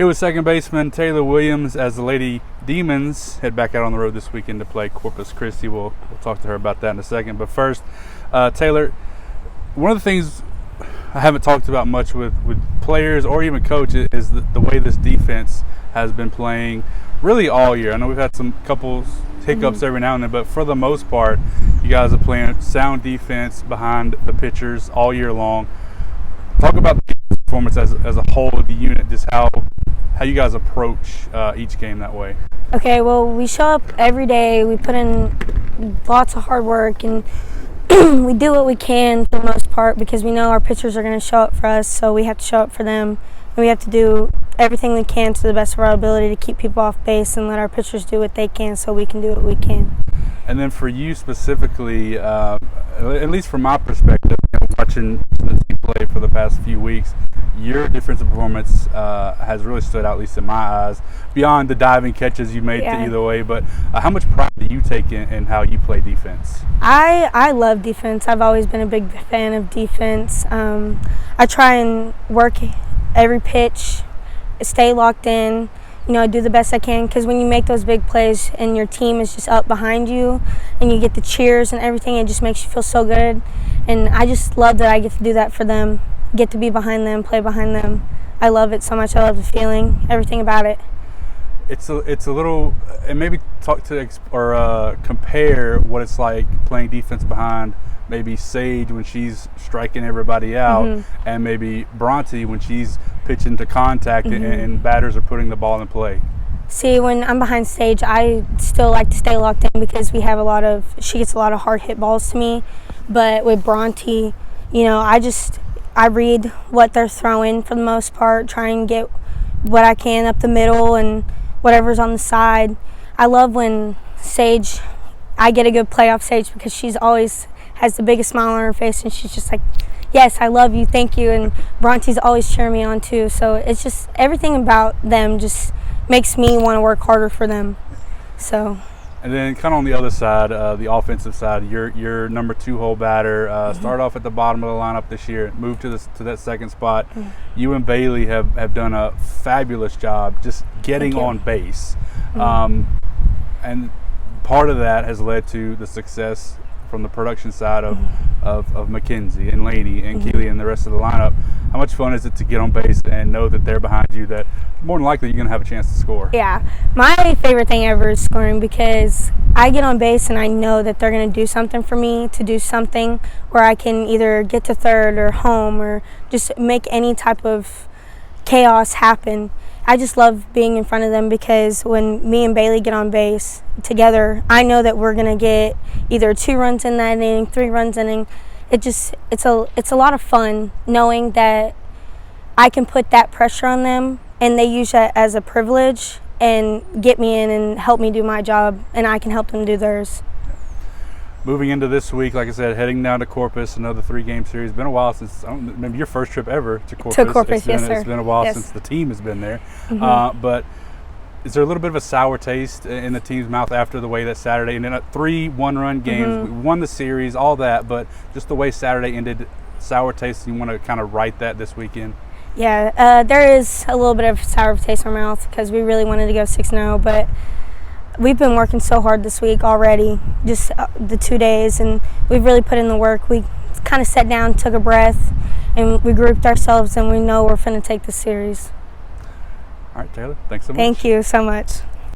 Here with second baseman Taylor Williams as the Lady Demons head back out on the road this weekend to play Corpus Christi. We'll talk to her about that in a second. But first, Taylor, one of the things I haven't talked about much with players or even coaches is the way this defense has been playing really all year. I know we've had some couple hiccups every now and then, but for the most part, you guys are playing sound defense behind the pitchers all year long. Talk about the performance as a whole of the unit, just how you guys approach each game that way. Okay, well, we show up every day. We put in lots of hard work, and we do what we can for the most part because we know our pitchers are going to show up for us, so we have to show up for them. And we have to do everything we can to the best of our ability to keep people off base and let our pitchers do what they can so we can do what we can. And then for you specifically, at least from my perspective, watching the team play for the past few weeks, your defensive performance has really stood out, at least in my eyes, beyond the diving catches you made to either way. But how much pride do you take in how you play defense? I love defense. I've always been a big fan of defense. I try and work every pitch, stay locked in, do the best I can, because when you make those big plays and your team is just up behind you and you get the cheers and everything, it just makes you feel so good. And I just love that I get to do that for them, get to be behind them, play behind them. I love it so much. I love the feeling, everything about it. It's a little, and maybe talk to or compare what it's like playing defense behind maybe Sage when she's striking everybody out, and maybe Bronte when she's pitching to contact and batters are putting the ball in play. See, when I'm behind Sage, I still like to stay locked in because she gets a lot of hard hit balls to me. But with Bronte, I read what they're throwing for the most part, try and get what I can up the middle and whatever's on the side. I love when I get a good play off Sage because she's always has the biggest smile on her face and she's just like, yes, I love you, thank you. And Bronte's always cheering me on too. So it's just everything about them just makes me want to work harder for them. So. And then kind of on the other side, the offensive side, your number 2 hole batter, started off at the bottom of the lineup this year, moved to that second spot. You and Bailey have done a fabulous job just getting on base. And part of that has led to the success from the production side of Mackenzie and Laney and Keely and the rest of the lineup. How much fun is it to get on base and know that they're behind you, that more than likely you're going to have a chance to score? Yeah, my favorite thing ever is scoring because I get on base and I know that they're going to do something for me, to do something where I can either get to third or home or just make any type of chaos happen. I just love being in front of them because when me and Bailey get on base together, I know that we're going to get either 2 runs in that inning, 3 runs inning. It's a lot of fun knowing that I can put that pressure on them and they use that as a privilege and get me in and help me do my job, and I can help them do theirs. Moving into this week, like I said, heading down to Corpus, another 3-game series. It's been a while since, maybe your first trip ever to Corpus. To Corpus, yes, sir. It's been a while since the team has been there. But is there a little bit of a sour taste in the team's mouth after the way that Saturday ended? 3 one-run games, we won the series, all that, but just the way Saturday ended, sour taste, you want to kind of right that this weekend? Yeah, there is a little bit of sour taste in our mouth because we really wanted to go 6-0, but we've been working so hard this week already, just the 2 days, and we've really put in the work. We kind of sat down, took a breath, and we grouped ourselves, and we know we're going to take the series. All right, Taylor, thanks so much. Thank you so much.